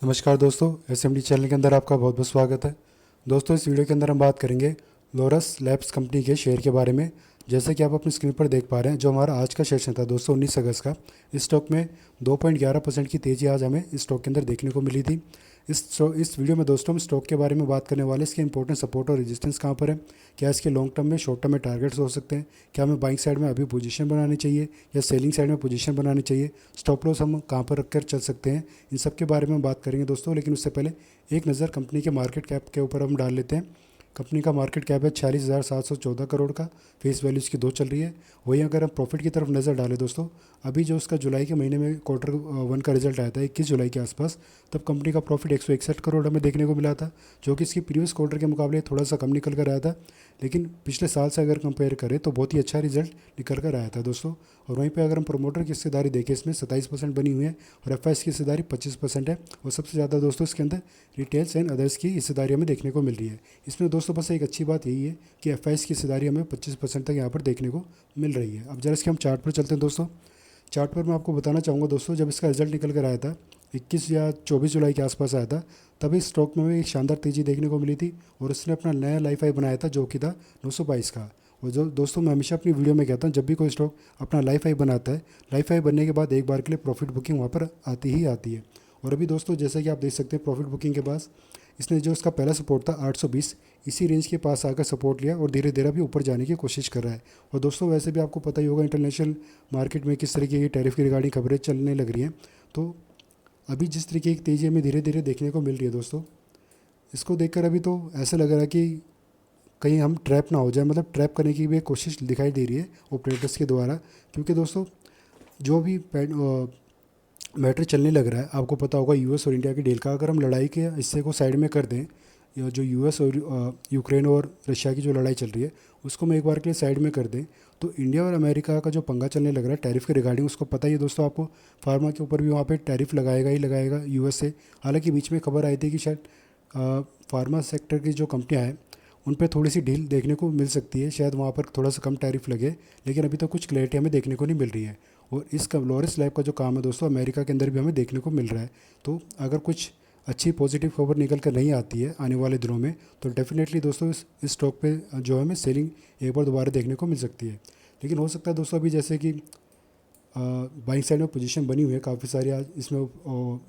नमस्कार दोस्तों, SMD channel के अंदर आपका बहुत बहुत स्वागत है। दोस्तों, इस वीडियो के अंदर हम बात करेंगे लोरस लैब्स कंपनी के शेयर के बारे में। जैसे कि आप अपनी स्क्रीन पर देख पा रहे हैं, जो हमारा आज का सेशन था दोस्तों 19 अगस्त का, इस स्टॉक में 2.11% की तेज़ी आज हमें इस स्टॉक के अंदर देखने को मिली थी। इस वीडियो में दोस्तों हम स्टॉक के बारे में बात करने वाले, इसके इंपॉर्टेंट सपोर्ट और रेजिस्टेंस कहाँ पर है, क्या इसके लॉन्ग टर्म में शॉर्ट टर्म में टारगेट्स हो सकते हैं, क्या हमें बाइंग साइड में अभी पोजीशन बनानी चाहिए या सेलिंग साइड में पोजीशन बनानी चाहिए, स्टॉप लॉस हम कहाँ पर रखकर चल सकते हैं, इन सब के बारे में हम बात करेंगे दोस्तों। लेकिन उससे पहले एक नज़र कंपनी के मार्केट कैप के ऊपर हम डाल लेते हैं। कंपनी का मार्केट कैप है 46,714 करोड़ का, फेस वैल्यू इसकी 2 चल रही है। वहीं अगर हम प्रॉफिट की तरफ नज़र डालें दोस्तों, अभी जो उसका जुलाई के महीने में Q1 का रिजल्ट आया था 21 जुलाई के आसपास, तब कंपनी का प्रॉफिट 161 करोड़ हमें देखने को मिला था, जो कि इसकी प्रीवियस क्वार्टर के मुकाबले थोड़ा सा कम निकल कर आया था। लेकिन पिछले साल से अगर कंपेयर करें तो बहुत ही अच्छा रिजल्ट निकल कर आया था दोस्तों। और वहीं पे अगर हम प्रोमोटर की हिस्सेदारी देखें, इसमें 27% बनी हुई है और एफ की हिस्सेदारी 25% है। और सबसे ज़्यादा दोस्तों इसके अंदर रिटेल्स एंड अदर्स की हिस्सेदारी हमें देखने को मिल रही है। इसमें दोस्तों बस एक अच्छी बात यही है कि एफ की हिस्सेदारी हमें 25% तक यहाँ पर देखने को मिल रही है। अब जरा इसके हम चार्ट पर चलते हैं दोस्तों। चार्ट पर मैं आपको बताना चाहूँगा दोस्तों, जब इसका रिजल्ट निकल कर आया था 21 या 24 जुलाई के आसपास आया था, तभी स्टॉक में एक शानदार तेज़ी देखने को मिली थी और उसने अपना नया लाइफ हाई बनाया था, जो कि था 922 का। और जो दोस्तों मैं हमेशा अपनी वीडियो में कहता हूँ, जब भी कोई स्टॉक अपना लाइफ हाई बनाता है, लाइफ हाई बनने के बाद एक बार के लिए प्रॉफिट बुकिंग वहाँ पर आती ही आती है। और अभी दोस्तों जैसा कि आप देख सकते हैं, प्रॉफिट बुकिंग के पास इसने जो इसका पहला सपोर्ट था 820, इसी रेंज के पास आकर सपोर्ट लिया और धीरे धीरे अभी ऊपर जाने की कोशिश कर रहा है। और दोस्तों वैसे भी आपको पता ही होगा इंटरनेशनल मार्केट में किस तरीके की टैरिफ की रिगार्डिंग खबरें चलने लग रही हैं। तो अभी जिस तरीके की तेज़ी हमें धीरे धीरे देखने को मिल रही है दोस्तों, इसको देखकर अभी तो ऐसा लग रहा है कि कहीं हम ट्रैप ना हो जाए, मतलब ट्रैप करने की भी एक कोशिश दिखाई दे रही है ऑपरेटर्स के द्वारा। क्योंकि दोस्तों जो भी मैटर चलने लग रहा है, आपको पता होगा यूएस और इंडिया की डील का, अगर हम लड़ाई के हिस्से को साइड में कर दें, या जो यूएस और यूक्रेन और रशिया की जो लड़ाई चल रही है उसको हम एक बार के लिए साइड में कर दें, तो इंडिया और अमेरिका का जो पंगा चलने लग रहा है टैरिफ के रिगार्डिंग, उसको पता ही है दोस्तों आपको, फार्मा के ऊपर भी वहाँ पे टैरिफ लगाएगा ही लगाएगा यूएस से। हालांकि बीच में खबर आई थी कि शायद फार्मा सेक्टर की जो कंपनियाँ हैं उन पर थोड़ी सी डील देखने को मिल सकती है, शायद वहाँ पर थोड़ा सा कम टैरिफ लगे, लेकिन अभी तो कुछ क्लैरिटी हमें देखने को नहीं मिल रही है। और इस लोरस लैब का जो काम है दोस्तों, अमेरिका के अंदर भी हमें देखने को मिल रहा है। तो अगर कुछ अच्छी पॉजिटिव खबर निकल कर नहीं आती है आने वाले दिनों में, तो डेफिनेटली दोस्तों इस स्टॉक पे जो है हमें सेलिंग एक बार दोबारा देखने को मिल सकती है। लेकिन हो सकता है दोस्तों अभी जैसे कि बाइंग साइड में पोजीशन बनी हुई है काफ़ी सारी, आज इसमें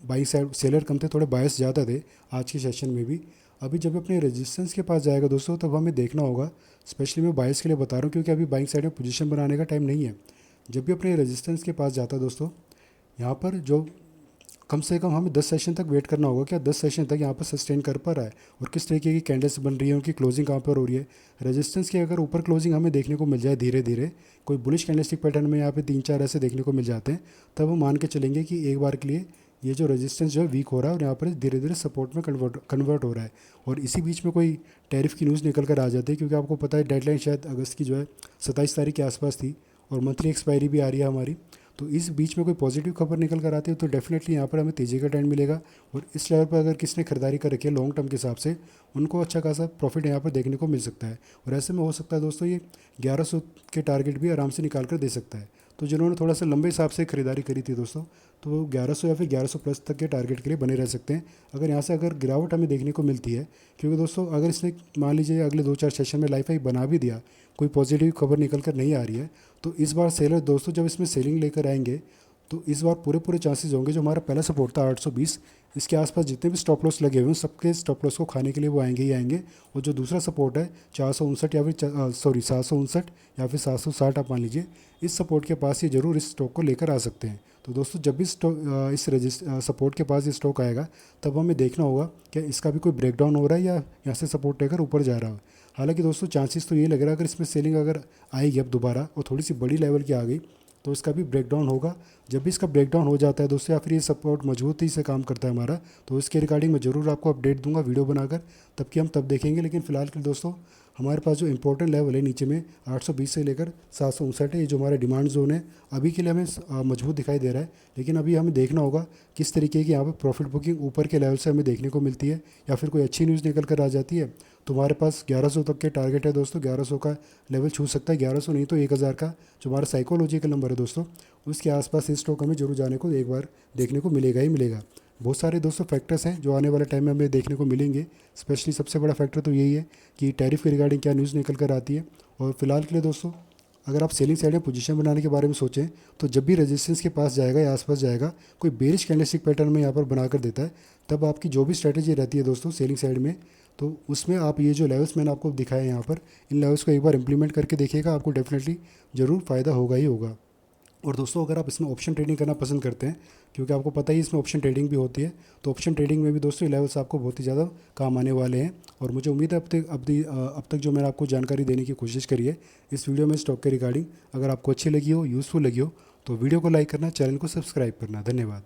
बाइंग साइड सेलर कम थे, थोड़े बायस ज़्यादा थे आज के सेशन में भी। अभी जब अपने रेजिस्टेंस के पास जाएगा दोस्तों, तब हमें देखना होगा, स्पेशली मैं बायस के लिए बता रहा हूँ क्योंकि अभी बाइंग साइड में पोजीशन बनाने का टाइम नहीं है। जब भी अपने रेजिस्टेंस के पास जाता है दोस्तों, यहाँ पर जो कम से कम हमें 10 सेशन तक वेट करना होगा, क्या 10 सेशन तक यहाँ पर सस्टेन कर पा रहा है और किस तरीके की कैंडल्स बन रही है, उनकी क्लोजिंग कहाँ पर हो रही है। रेजिस्टेंस की अगर ऊपर क्लोजिंग हमें देखने को मिल जाए धीरे धीरे, कोई बुलिश कैंडलस्टिक पैटर्न में यहाँ पे 3-4 ऐसे देखने को मिल जाते हैं, तब हम मान के चलेंगे कि एक बार के लिए ये जो रेजिस्टेंस जो है वीक हो रहा है और यहाँ पर धीरे धीरे सपोर्ट में कन्वर्ट हो रहा है। और इसी बीच में कोई टैरिफ की न्यूज़ निकल कर आ जाती है, क्योंकि आपको पता है डेडलाइन शायद अगस्त की जो है 27 तारीख के आसपास थी और मंथली एक्सपायरी भी आ रही है हमारी। तो इस बीच में कोई पॉजिटिव खबर निकल कर आती है तो डेफिनेटली यहाँ पर हमें तेज़ी का ट्रेंड मिलेगा। और इस लेवल पर अगर किसने खरीदारी कर रखी है लॉन्ग टर्म के हिसाब से, उनको अच्छा खासा प्रॉफिट यहाँ पर देखने को मिल सकता है। और ऐसे में हो सकता है दोस्तों ये 1100 के टारगेट भी आराम से निकाल कर दे सकता है। तो जिन्होंने थोड़ा सा लंबे हिसाब से खरीदारी करी थी दोस्तों, तो वो 1100 या फिर 1100 प्लस तक के टारगेट के लिए बने रह सकते हैं, अगर यहाँ से अगर गिरावट हमें देखने को मिलती है। क्योंकि दोस्तों अगर इसने मान लीजिए अगले 2-4 सेशन में लाइफ हाई बना भी दिया, कोई पॉजिटिव खबर निकल कर नहीं आ रही है, तो इस बार सेलर दोस्तों जब इसमें सेलिंग लेकर आएंगे, तो इस बार पूरे चांसेस होंगे जो हमारा पहला सपोर्ट था 820, इसके आसपास जितने भी स्टॉप लॉस लगे हुए हैं सबके स्टॉप लॉस को खाने के लिए वो आएंगे ही आएंगे। और जो दूसरा सपोर्ट है 459 या फिर 759 या फिर 760 आप मान लीजिए, इस सपोर्ट के पास ये जरूर इस स्टॉक को लेकर आ सकते हैं। तो दोस्तों जब भी सपोर्ट के पास ये स्टॉक आएगा, तब हमें देखना होगा कि इसका भी कोई ब्रेकडाउन हो रहा है या यहाँ से सपोर्ट लेकर ऊपर जा रहा है। हालांकि दोस्तों चांसेस तो ये लग रहा है अगर इसमें सेलिंग अगर आएगी अब दोबारा और थोड़ी सी बड़ी लेवल की आ गई, तो इसका भी ब्रेकडाउन होगा। जब भी इसका ब्रेकडाउन हो जाता है दोस्तों, या फिर ये सपोर्ट मजबूती से काम करता है हमारा, तो इसके रिगार्डिंग मैं ज़रूर आपको अपडेट दूंगा वीडियो बनाकर, तब कि हम तब देखेंगे। लेकिन फिलहाल के दोस्तों हमारे पास जो इंपॉर्टेंट लेवल है नीचे में 820 से लेकर 759 है, ये जो हमारा डिमांड जोन है, अभी के लिए हमें मजबूत दिखाई दे रहा है। लेकिन अभी हमें देखना होगा किस तरीके की यहाँ पर प्रॉफिट बुकिंग ऊपर के लेवल से हमें देखने को मिलती है, या फिर कोई अच्छी न्यूज़ निकल कर आ जाती है। तो हमारे पास 1100 तक के टारगेट है दोस्तों, 1100 का लेवल छू सकता है, 1100 नहीं तो 1000 का जो हमारा साइकोलॉजिकल नंबर है दोस्तों, उसके आसपास इस स्टॉक हमें जरूर जाने को एक बार देखने को मिलेगा ही मिलेगा। बहुत सारे दोस्तों फैक्टर्स हैं जो आने वाले टाइम में हमें देखने को मिलेंगे। स्पेशली सबसे बड़ा फैक्टर तो यही है कि टैरिफ के रिगार्डिंग क्या न्यूज़ निकल कर आती है। और फिलहाल के लिए दोस्तों अगर आप सेलिंग साइड में पोजीशन बनाने के बारे में सोचें तो जब भी रेजिस्टेंस के पास जाएगा या आसपास जाएगा, कोई बेरिश कैंडलस्टिक पैटर्न में यहाँ पर बना कर देता है, तब आपकी जो भी स्ट्रैटेजी रहती है दोस्तों सेलिंग साइड में, तो उसमें आप ये जो लेवल्स मैंने आपको दिखाए यहाँ पर, इन लेवल्स को एक बार इंप्लीमेंट करके देखिएगा, आपको डेफिनेटली ज़रूर फ़ायदा होगा ही होगा। और दोस्तों अगर आप इसमें ऑप्शन ट्रेडिंग करना पसंद करते हैं, क्योंकि आपको पता ही इसमें ऑप्शन ट्रेडिंग भी होती है, तो ऑप्शन ट्रेडिंग में भी दोस्तों ये लेवल्स आपको बहुत ही ज़्यादा काम आने वाले हैं। और मुझे उम्मीद है अब तक जो मैंने आपको जानकारी देने की कोशिश करी है इस वीडियो में स्टॉक के रिगार्डिंग, अगर आपको अच्छी लगी हो, यूज़फुल लगी हो, तो वीडियो को लाइक करना, चैनल को सब्सक्राइब करना। धन्यवाद।